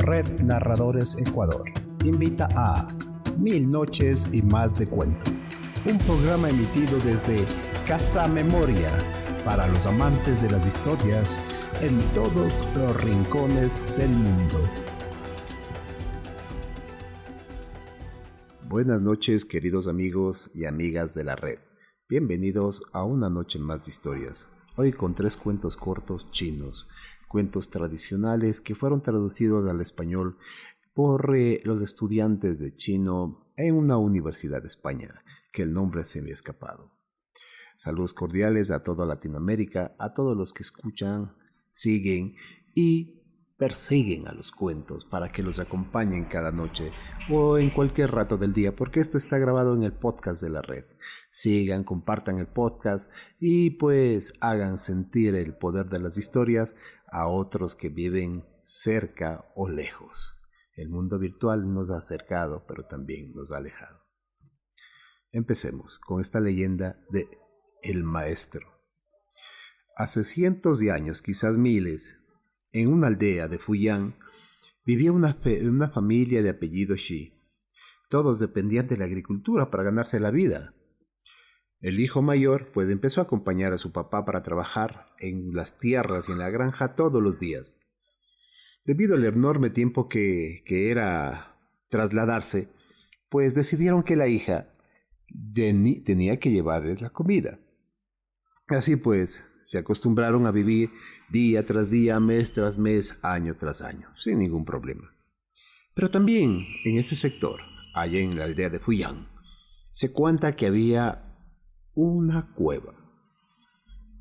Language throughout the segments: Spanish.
Red Narradores Ecuador invita a Mil Noches y Más de Cuento, un programa emitido desde Casa Memoria para los amantes de las historias en todos los rincones del mundo. Buenas noches, queridos amigos y amigas de la red. Bienvenidos a una noche más de historias. Hoy con 3 cuentos cortos chinos, cuentos tradicionales que fueron traducidos al español por los estudiantes de chino en una universidad de España, que el nombre se me ha escapado. Saludos cordiales a toda Latinoamérica, a todos los que escuchan, siguen y persiguen a los cuentos para que los acompañen cada noche o en cualquier rato del día, porque esto está grabado en el podcast de la red. Sigan, compartan el podcast y pues hagan sentir el poder de las historias a otros que viven cerca o lejos. El mundo virtual nos ha acercado, pero también nos ha alejado. Empecemos con esta leyenda de El Maestro. Hace cientos de años, quizás miles, en una aldea de Fuyang vivía una familia de apellido Shi. Todos dependían de la agricultura para ganarse la vida. El hijo mayor pues empezó a acompañar a su papá para trabajar en las tierras y en la granja todos los días. Debido al enorme tiempo que era trasladarse, pues decidieron que la hija tenía que llevarles la comida. Así pues, se acostumbraron a vivir día tras día, mes tras mes, año tras año, sin ningún problema. Pero también en ese sector, allá en la aldea de Fuyang, se cuenta que había una cueva.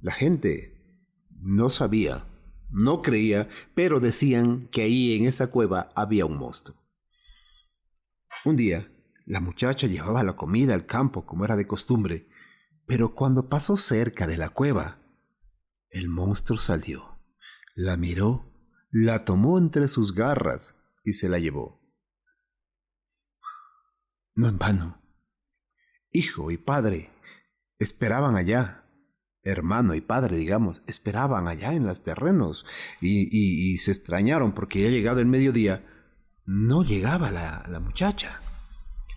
La gente no sabía, no creía, pero decían que ahí en esa cueva había un monstruo. Un día, la muchacha llevaba la comida al campo como era de costumbre, pero cuando pasó cerca de la cueva, el monstruo salió, la miró, la tomó entre sus garras y se la llevó. No en vano. Hijo y padre esperaban allá. Hermano y padre, digamos, esperaban allá en los terrenos y se extrañaron porque ya llegado el mediodía, no llegaba la muchacha.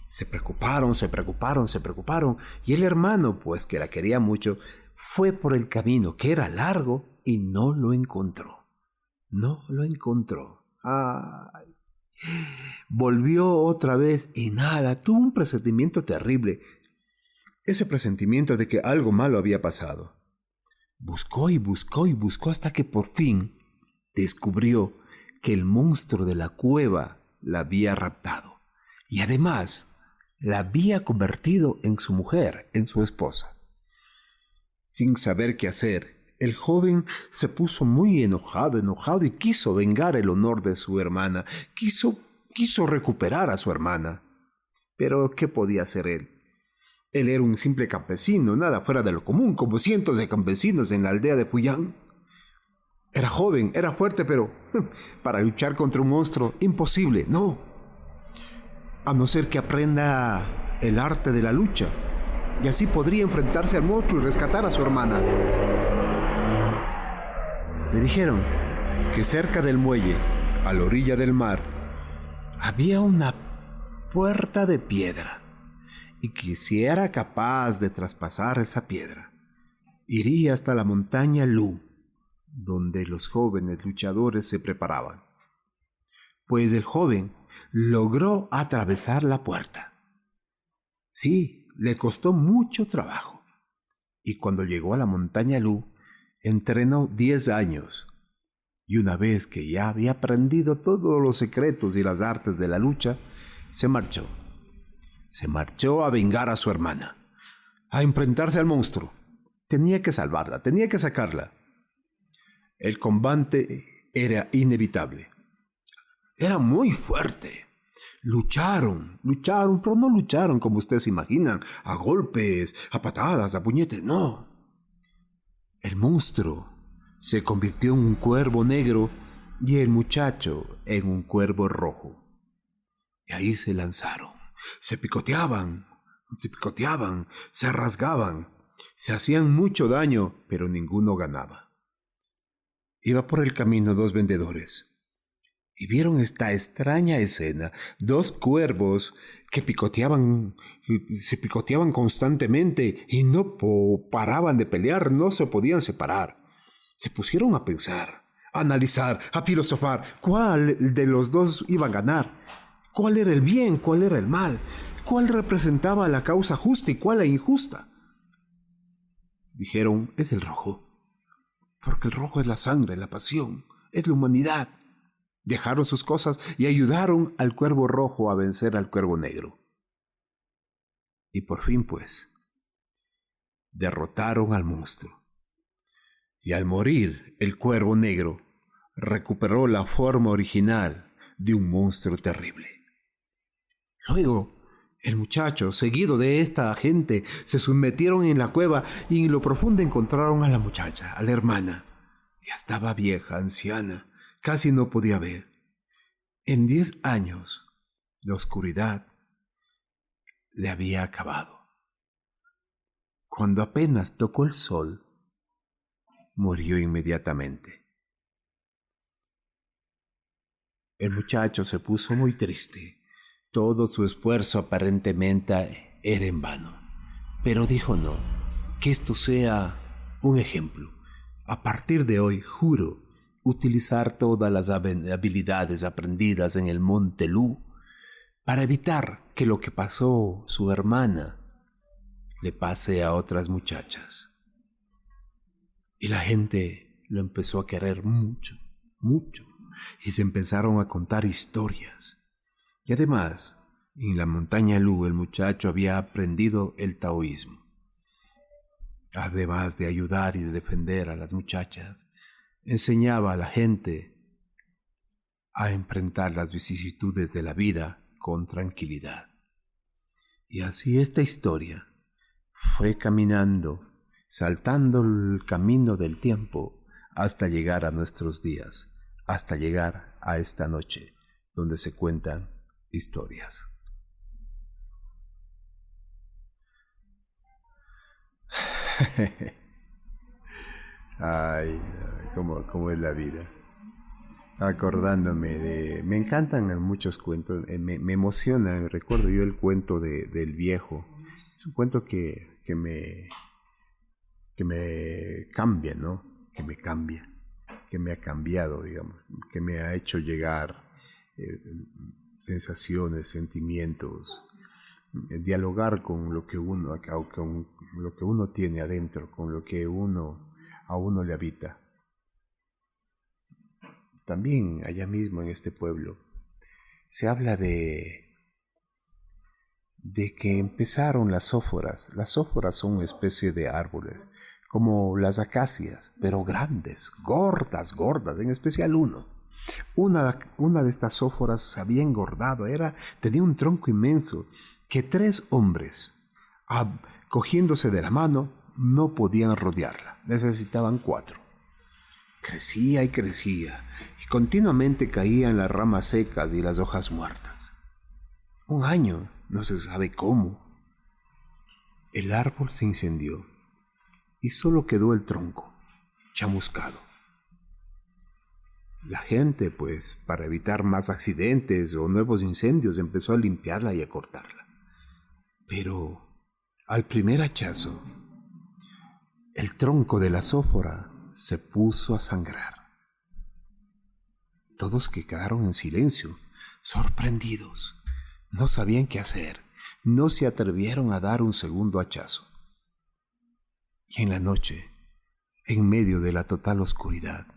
Se preocuparon y el hermano, pues que la quería mucho, fue por el camino que era largo y no lo encontró. ¡Ay! Volvió otra vez y nada, tuvo un presentimiento terrible. Ese presentimiento de que algo malo había pasado. Buscó y buscó hasta que por fin descubrió que el monstruo de la cueva la había raptado y además la había convertido en su mujer, en su esposa. Sin saber qué hacer, el joven se puso muy enojado y quiso vengar el honor de su hermana, quiso recuperar a su hermana. Pero ¿qué podía hacer él? Él era un simple campesino, nada fuera de lo común, como cientos de campesinos en la aldea de Fuyang. Era joven, era fuerte, pero para luchar contra un monstruo, imposible, no. A no ser que aprenda el arte de la lucha, y así podría enfrentarse al monstruo y rescatar a su hermana. Le dijeron que cerca del muelle, a la orilla del mar, había una puerta de piedra, y que si era capaz de traspasar esa piedra, iría hasta la montaña Lu, donde los jóvenes luchadores se preparaban. Pues el joven logró atravesar la puerta. Sí, le costó mucho trabajo. Y cuando llegó a la montaña Lu, entrenó 10 años. Y una vez que ya había aprendido todos los secretos y las artes de la lucha, se marchó. Se marchó a vengar a su hermana, a enfrentarse al monstruo. Tenía que salvarla, tenía que sacarla. El combate era inevitable. Era muy fuerte. Lucharon, pero no lucharon como ustedes imaginan, a golpes, a patadas, a puñetes, no. El monstruo se convirtió en un cuervo negro y el muchacho en un cuervo rojo. Y ahí se lanzaron. Se picoteaban, se rasgaban, se hacían mucho daño, pero ninguno ganaba. Iba por el camino 2 vendedores, y vieron esta extraña escena. Dos cuervos que se picoteaban constantemente y no paraban de pelear, no se podían separar. Se pusieron a pensar, a analizar, a filosofar. ¿Cuál de los dos iba a ganar? ¿Cuál era el bien? ¿Cuál era el mal? ¿Cuál representaba la causa justa y cuál la injusta? Dijeron, es el rojo, porque el rojo es la sangre, la pasión, es la humanidad. Dejaron sus cosas y ayudaron al cuervo rojo a vencer al cuervo negro. Y por fin, pues, derrotaron al monstruo. Y al morir, el cuervo negro recuperó la forma original de un monstruo terrible. Luego, el muchacho, seguido de esta gente, se metieron en la cueva y en lo profundo encontraron a la muchacha, a la hermana. Ya estaba vieja, anciana, casi no podía ver. En 10 años, la oscuridad le había acabado. Cuando apenas tocó el sol, murió inmediatamente. El muchacho se puso muy triste. Todo su esfuerzo aparentemente era en vano. Pero dijo no, que esto sea un ejemplo. A partir de hoy juro utilizar todas las habilidades aprendidas en el Monte Lu para evitar que lo que pasó su hermana le pase a otras muchachas. Y la gente lo empezó a querer mucho, mucho, y se empezaron a contar historias. Y además, en la montaña Lu el muchacho había aprendido el taoísmo. Además de ayudar y de defender a las muchachas, enseñaba a la gente a enfrentar las vicisitudes de la vida con tranquilidad. Y así esta historia fue caminando, saltando el camino del tiempo hasta llegar a nuestros días, hasta llegar a esta noche donde se cuentan historias. Ay, no, cómo es la vida. Acordándome de... Me encantan muchos cuentos, me emociona, recuerdo yo el cuento del viejo. Es un cuento que me cambia, ¿no? Que me ha cambiado, digamos, que me ha hecho llegar sensaciones, sentimientos, dialogar con lo que uno tiene adentro, con lo que a uno le habita. También allá mismo en este pueblo se habla de que empezaron las zóforas. Las zóforas son una especie de árboles, como las acacias, pero grandes, gordas, en especial uno. Una de estas zóforas se había engordado, tenía un tronco inmenso que 3 hombres, cogiéndose de la mano, no podían rodearla. Necesitaban 4. Crecía y crecía, y continuamente caían las ramas secas y las hojas muertas. Un año, no se sabe cómo, el árbol se incendió y solo quedó el tronco, chamuscado. La gente, pues, para evitar más accidentes o nuevos incendios, empezó a limpiarla y a cortarla. Pero, al primer hachazo, el tronco de la zófora se puso a sangrar. Todos que quedaron en silencio, sorprendidos, no sabían qué hacer, no se atrevieron a dar un segundo hachazo. Y en la noche, en medio de la total oscuridad,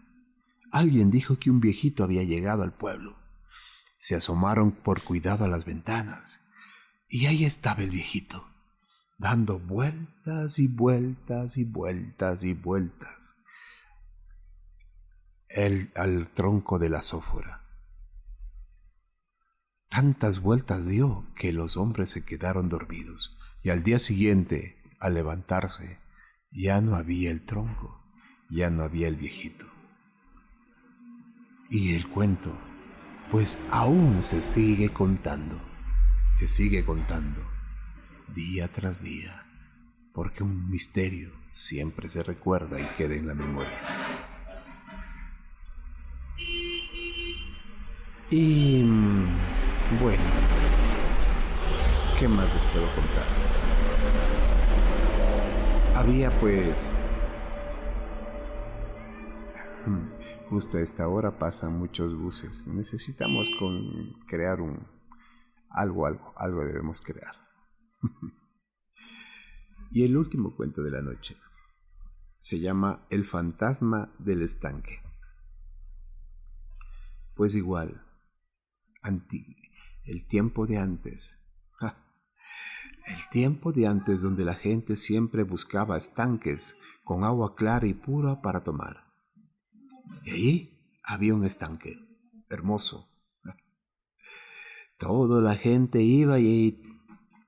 alguien dijo que un viejito había llegado al pueblo. Se asomaron por cuidado a las ventanas, y ahí estaba el viejito, dando vueltas y vueltas y vueltas y vueltas al tronco de la zófora. Tantas vueltas dio que los hombres se quedaron dormidos, y al día siguiente, al levantarse, ya no había el tronco, ya no había el viejito. Y el cuento, pues aún se sigue contando día tras día, porque un misterio siempre se recuerda y queda en la memoria. Y bueno, ¿qué más les puedo contar? Había pues, justo a esta hora pasan muchos buses. Necesitamos crear algo debemos crear. Y el último cuento de la noche se llama El fantasma del estanque. Pues igual, el tiempo de antes. El tiempo de antes donde la gente siempre buscaba estanques con agua clara y pura para tomar. Y ahí había un estanque hermoso. Toda la gente iba y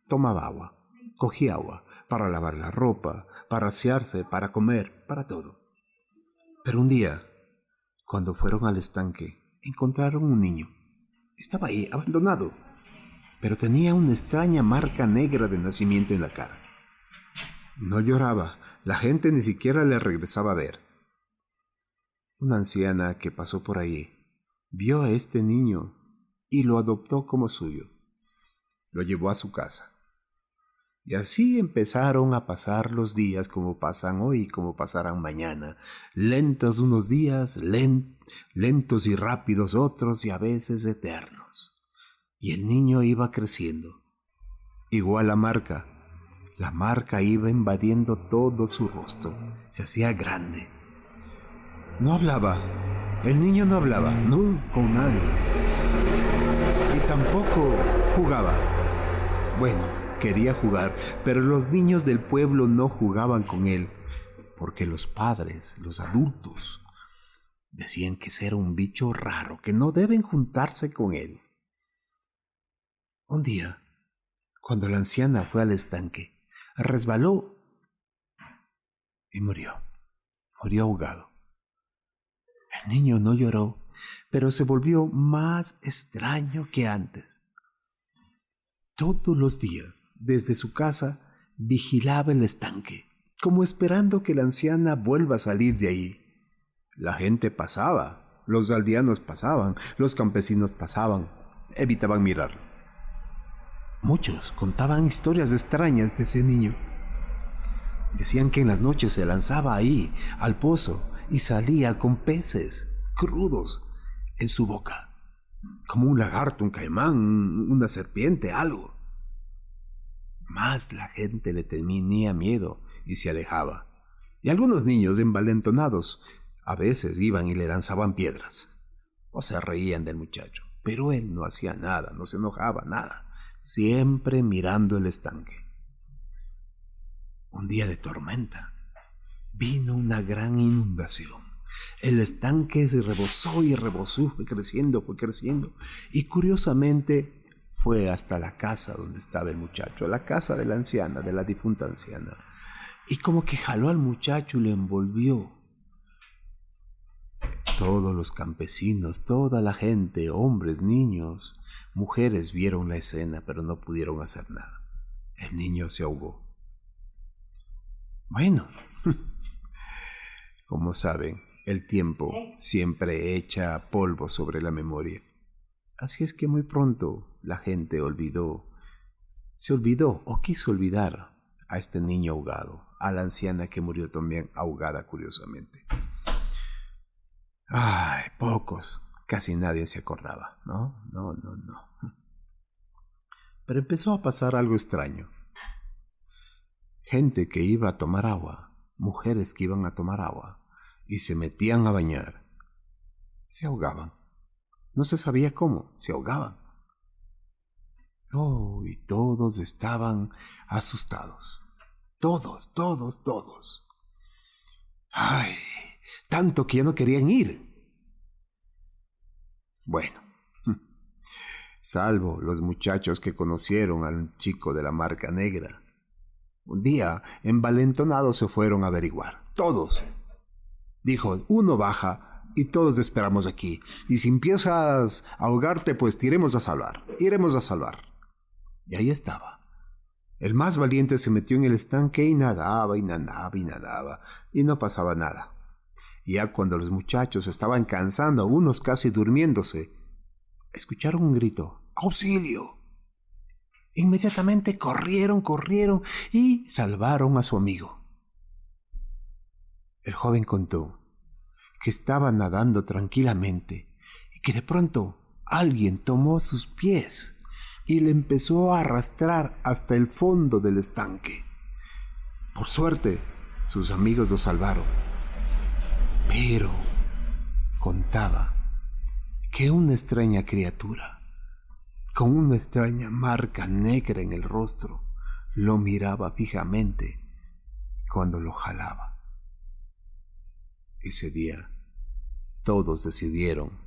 tomaba agua, cogía agua para lavar la ropa, para asearse, para comer, para todo. Pero un día, cuando fueron al estanque, encontraron un niño. Estaba ahí, abandonado, pero tenía una extraña marca negra de nacimiento en la cara. No lloraba, la gente ni siquiera le regresaba a ver. Una anciana que pasó por ahí vio a este niño y lo adoptó como suyo. Lo llevó a su casa. Y así empezaron a pasar los días como pasan hoy, como pasarán mañana. Lentos unos días, lentos y rápidos otros y a veces eternos. Y el niño iba creciendo. Igual la marca iba invadiendo todo su rostro. Se hacía grande. No hablaba. El niño no hablaba, no con nadie. Y tampoco jugaba. Bueno, quería jugar, pero los niños del pueblo no jugaban con él, porque los padres, los adultos, decían que ese era un bicho raro, que no deben juntarse con él. Un día, cuando la anciana fue al estanque, resbaló y murió ahogado. El niño no lloró, pero se volvió más extraño que antes. Todos los días, desde su casa, vigilaba el estanque, como esperando que la anciana vuelva a salir de ahí. La gente pasaba, los aldeanos pasaban, los campesinos pasaban, evitaban mirarlo. Muchos contaban historias extrañas de ese niño. Decían que en las noches se lanzaba ahí, al pozo, y salía con peces crudos en su boca, como un lagarto, un caimán, una serpiente, algo. Más la gente le tenía miedo y se alejaba. Y algunos niños envalentonados a veces iban y le lanzaban piedras, o se reían del muchacho. Pero él no hacía nada, no se enojaba, nada, siempre mirando el estanque. Un día de tormenta, vino una gran inundación. El estanque se rebosó y rebosó, fue creciendo, y curiosamente fue hasta la casa donde estaba el muchacho, la casa de la anciana, de la difunta anciana, y como que jaló al muchacho y le envolvió. Todos los campesinos, toda la gente, hombres, niños, mujeres vieron la escena, pero no pudieron hacer nada. El niño se ahogó. Bueno, como saben, el tiempo siempre echa polvo sobre la memoria. Así es que muy pronto la gente se olvidó o quiso olvidar a este niño ahogado, a la anciana que murió también ahogada curiosamente. Ay, pocos, casi nadie se acordaba, ¿no? No. Pero empezó a pasar algo extraño. Gente que iba a tomar agua, mujeres que iban a tomar agua y se metían a bañar, se ahogaban. No se sabía cómo, se ahogaban. Oh, y todos estaban asustados. Todos. Ay, tanto que ya no querían ir. Bueno, salvo los muchachos que conocieron al chico de la marca negra. Un día, envalentonados, se fueron a averiguar. Todos. Dijo, uno baja y todos esperamos aquí. Y si empiezas a ahogarte, pues te iremos a salvar. Y ahí estaba. El más valiente se metió en el estanque y nadaba. Y no pasaba nada. Y ya cuando los muchachos estaban cansando, unos casi durmiéndose, escucharon un grito: ¡auxilio! Inmediatamente corrieron y salvaron a su amigo. El joven contó que estaba nadando tranquilamente y que de pronto alguien tomó sus pies y le empezó a arrastrar hasta el fondo del estanque. Por suerte, sus amigos lo salvaron. Pero contaba que una extraña criatura, con una extraña marca negra en el rostro, lo miraba fijamente cuando lo jalaba. Ese día, todos decidieron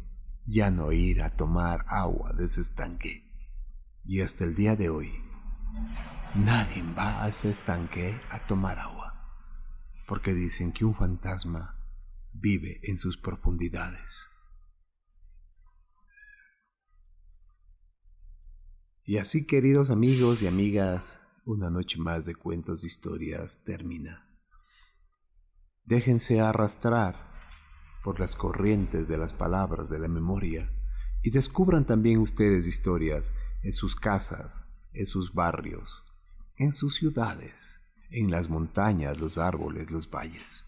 ya no ir a tomar agua de ese estanque. Y hasta el día de hoy, nadie va a ese estanque a tomar agua, porque dicen que un fantasma vive en sus profundidades. Y así, queridos amigos y amigas, una noche más de cuentos de historias termina. Déjense arrastrar por las corrientes de las palabras de la memoria y descubran también ustedes historias en sus casas, en sus barrios, en sus ciudades, en las montañas, los árboles, los valles.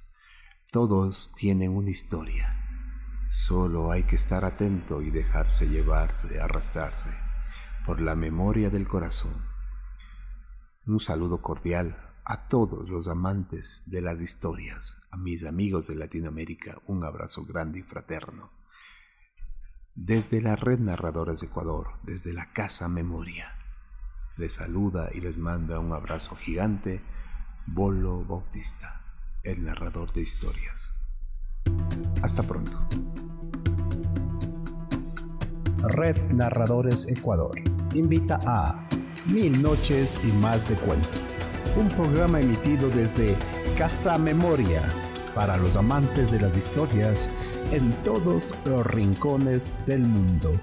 Todos tienen una historia. Solo hay que estar atento y dejarse llevarse, arrastrarse por la memoria del corazón. Un saludo cordial a todos los amantes de las historias, a mis amigos de Latinoamérica, un abrazo grande y fraterno. Desde la Red Narradores Ecuador, desde la Casa Memoria, les saluda y les manda un abrazo gigante Bolo Bautista, el narrador de historias. Hasta pronto. Red Narradores Ecuador invita a 1000 noches y más de cuento, un programa emitido desde Casa Memoria para los amantes de las historias en todos los rincones del mundo.